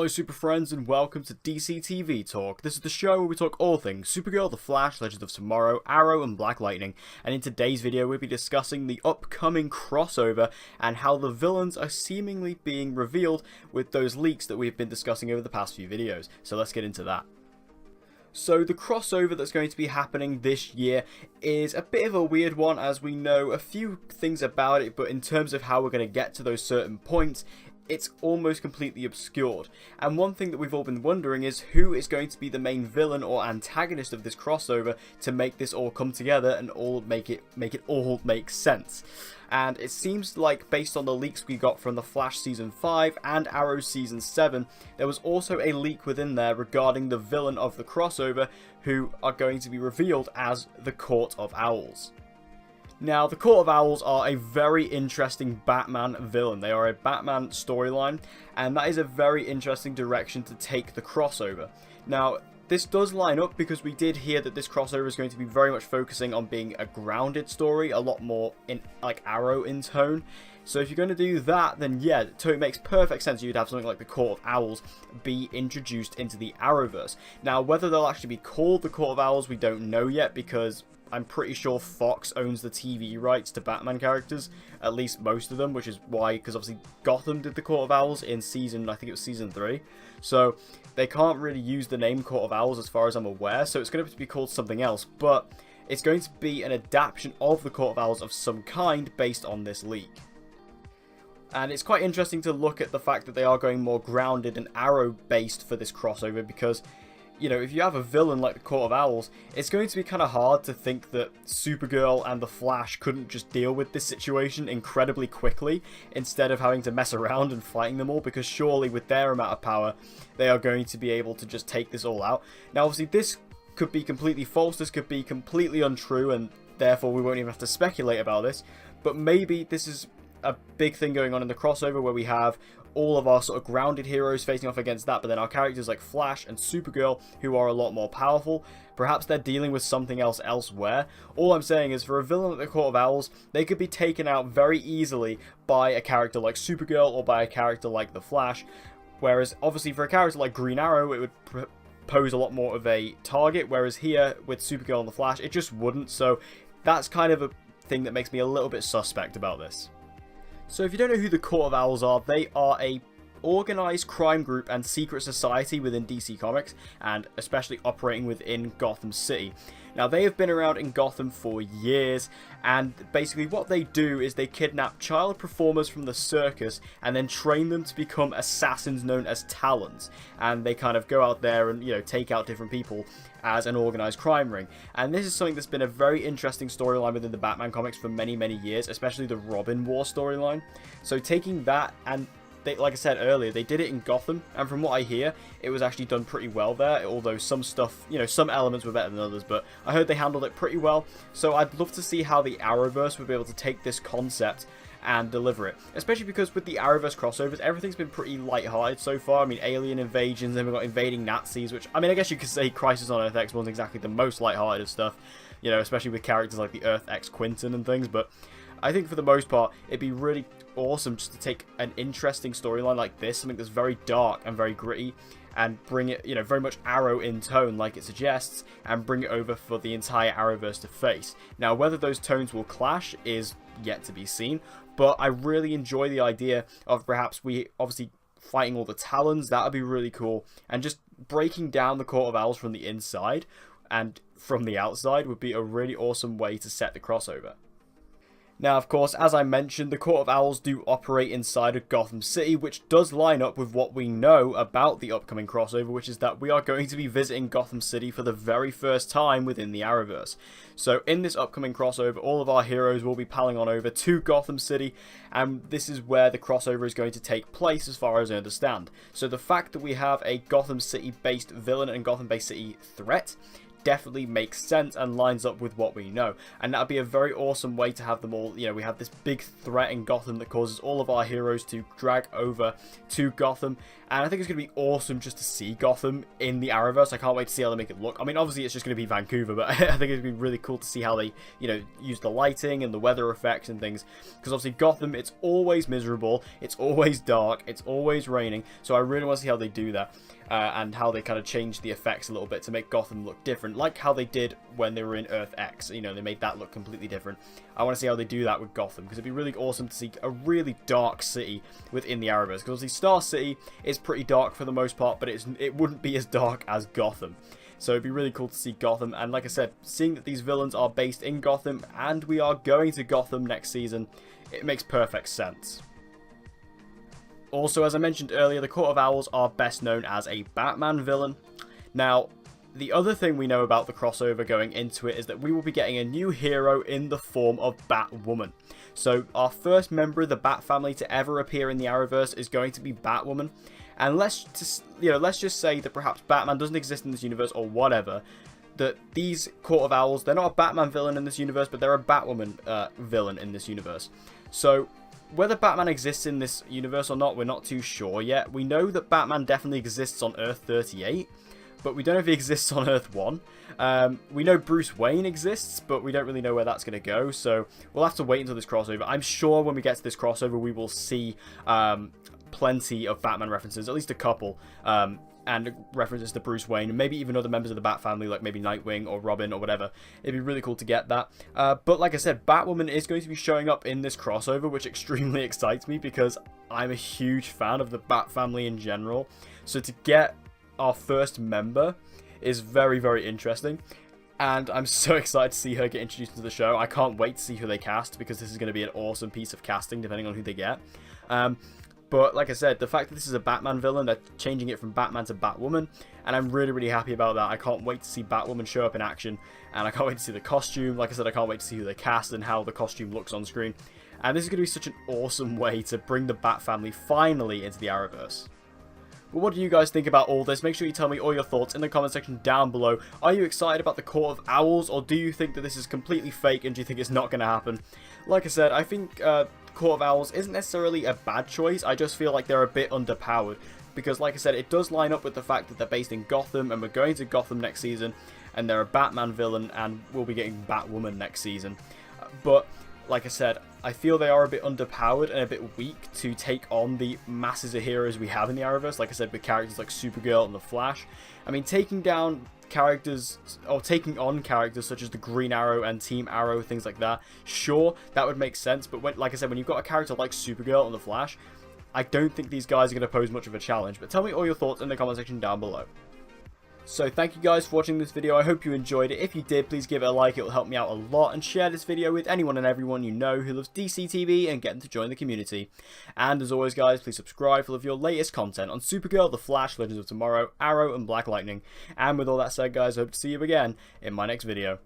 super friends, and welcome to DC TV Talk. This is the show where we talk all things Supergirl, The Flash, Legends of Tomorrow, Arrow, and Black Lightning. And in today's video, we'll be discussing the upcoming crossover and how the villains are seemingly being revealed with those leaks that we've been discussing over the past few videos. So let's get into that. So the crossover that's going to be happening this year is a bit of a weird one, as we know a few things about it, but in terms of how we're going to get to those certain points, it's almost completely obscured. And one thing that we've all been wondering is who is going to be the main villain or antagonist of this crossover to make this all come together and all make it all make sense. And it seems like, based on the leaks we got from The Flash Season 5 and Arrow Season 7, there was also a leak within there regarding the villain of the crossover, who are going to be revealed as the Court of Owls. Now, the Court of Owls are a very interesting Batman villain. They are a Batman storyline, and that is a very interesting direction to take the crossover. Now, this does line up because we did hear that this crossover is going to be very much focusing on being a grounded story, a lot more in like Arrow in tone. So if you're going to do that, then yeah, it makes perfect sense you'd have something like the Court of Owls be introduced into the Arrowverse. Now, whether they'll actually be called the Court of Owls, we don't know yet, because I'm pretty sure Fox owns the TV rights to Batman characters, at least most of them, which is why, because obviously Gotham did the Court of Owls in I think it was season 3, so they can't really use the name Court of Owls as far as I'm aware, so it's going to have to be called something else, but it's going to be an adaptation of the Court of Owls of some kind based on this leak. And it's quite interesting to look at the fact that they are going more grounded and Arrow-based for this crossover, because, you know, if you have a villain like the Court of Owls, it's going to be kind of hard to think that Supergirl and the Flash couldn't just deal with this situation incredibly quickly instead of having to mess around and fighting them all, because surely with their amount of power, they are going to be able to just take this all out. Now, obviously, this could be completely false, this could be completely untrue, and therefore we won't even have to speculate about this, but maybe this is a big thing going on in the crossover where we have all of our sort of grounded heroes facing off against that, but then our characters like Flash and Supergirl, who are a lot more powerful, perhaps they're dealing with something else elsewhere. All I'm saying is, for a villain like the Court of Owls, they could be taken out very easily by a character like Supergirl or by a character like the Flash, whereas obviously for a character like Green Arrow, it would pose a lot more of a target, whereas here with Supergirl and the Flash, it just wouldn't. So that's kind of a thing that makes me a little bit suspect about this. So if you don't know who the Court of Owls are, they are a organized crime group and secret society within DC Comics, and especially operating within Gotham City. Now, they have been around in Gotham for years, and basically what they do is they kidnap child performers from the circus and then train them to become assassins known as Talons, and they kind of go out there and, you know, take out different people as an organized crime ring. And this is something that's been a very interesting storyline within the Batman comics for many years, especially the Robin War storyline. So taking that, and like I said earlier, they did it in Gotham, and from what I hear, it was actually done pretty well there, although some stuff, you know, some elements were better than others, but I heard they handled it pretty well. So I'd love to see how the Arrowverse would be able to take this concept and deliver it, especially because with the Arrowverse crossovers, everything's been pretty lighthearted so far. I mean, alien invasions, then we've got invading Nazis, which, I mean, I guess you could say Crisis on Earth X wasn't exactly the most lighthearted of stuff, you know, especially with characters like the Earth X Quinton and things, but I think for the most part, it'd be really awesome just to take an interesting storyline like this, something that's very dark and very gritty, and bring it, you know, very much Arrow in tone like it suggests, and bring it over for the entire Arrowverse to face. Now, whether those tones will clash is yet to be seen, but I really enjoy the idea of perhaps we obviously fighting all the Talons. That would be really cool, and just breaking down the Court of Owls from the inside and from the outside would be a really awesome way to set the crossover. Now, of course, as I mentioned, the Court of Owls do operate inside of Gotham City, which does line up with what we know about the upcoming crossover, which is that we are going to be visiting Gotham City for the very first time within the Arrowverse. So in this upcoming crossover, all of our heroes will be palling on over to Gotham City, and this is where the crossover is going to take place as far as I understand. So the fact that we have a Gotham City-based villain and Gotham-based city threat definitely makes sense and lines up with what we know. And that would be a very awesome way to have them all, you know, we have this big threat in Gotham that causes all of our heroes to drag over to Gotham. And I think it's going to be awesome just to see Gotham in the Arrowverse. I can't wait to see how they make it look. I mean, obviously it's just going to be Vancouver, but I think it's going to be really cool to see how they, you know, use the lighting and the weather effects and things. Because obviously Gotham, it's always miserable, it's always dark, it's always raining. So I really want to see how they do that. And how they kind of change the effects a little bit to make Gotham look different, like how they did when they were in Earth X. You know, they made that look completely different. I want to see how they do that with Gotham, because it'd be really awesome to see a really dark city within the Arrowverse. Because obviously Star City is pretty dark for the most part, but it wouldn't be as dark as Gotham. So it'd be really cool to see Gotham, and like I said, seeing that these villains are based in Gotham, and we are going to Gotham next season, it makes perfect sense. Also, as I mentioned earlier, the Court of Owls are best known as a Batman villain. Now, the other thing we know about the crossover going into it is that we will be getting a new hero in the form of Batwoman. So, our first member of the Bat family to ever appear in the Arrowverse is going to be Batwoman. And let's just say that perhaps Batman doesn't exist in this universe or whatever. That these Court of Owls, they're not a Batman villain in this universe, but they're a Batwoman villain in this universe. So, whether Batman exists in this universe or not, we're not too sure yet. We know that Batman definitely exists on Earth 38, but we don't know if he exists on Earth 1. We know Bruce Wayne exists, but we don't really know where that's going to go, so we'll have to wait until this crossover. I'm sure when we get to this crossover, we will see plenty of Batman references, at least a couple, and references to Bruce Wayne, and maybe even other members of the Bat family, like maybe Nightwing or Robin or whatever. It'd be really cool to get that. But like I said, Batwoman is going to be showing up in this crossover, which extremely excites me because I'm a huge fan of the Bat family in general. So to get our first member is very, very interesting. And I'm so excited to see her get introduced into the show. I can't wait to see who they cast, because this is going to be an awesome piece of casting, depending on who they get. But like I said, the fact that this is a Batman villain, they're changing it from Batman to Batwoman, and I'm really, really happy about that. I can't wait to see Batwoman show up in action, and I can't wait to see the costume. Like I said, I can't wait to see who they cast and how the costume looks on screen. And this is going to be such an awesome way to bring the Bat family finally into the Arrowverse. But what do you guys think about all this? Make sure you tell me all your thoughts in the comment section down below. Are you excited about the Court of Owls, or do you think that this is completely fake and do you think it's not going to happen? Like I said, I think Court of Owls isn't necessarily a bad choice. I just feel like they're a bit underpowered, because like I said, it does line up with the fact that they're based in Gotham, and we're going to Gotham next season, and they're a Batman villain, and we'll be getting Batwoman next season. But like I said, I feel they are a bit underpowered and a bit weak to take on the masses of heroes we have in the Arrowverse. Like I said, with characters like Supergirl and the Flash. I mean, taking down characters, or taking on characters such as the Green Arrow and Team Arrow, things like that, sure, that would make sense. But when, like I said, when you've got a character like Supergirl and the Flash, I don't think these guys are going to pose much of a challenge. But tell me all your thoughts in the comment section down below. So thank you guys for watching this video. I hope you enjoyed it. If you did, please give it a like. It will help me out a lot. And share this video with anyone and everyone you know who loves DC TV and get them to join the community. And as always, guys, please subscribe for all of your latest content on Supergirl, The Flash, Legends of Tomorrow, Arrow, and Black Lightning. And with all that said, guys, I hope to see you again in my next video.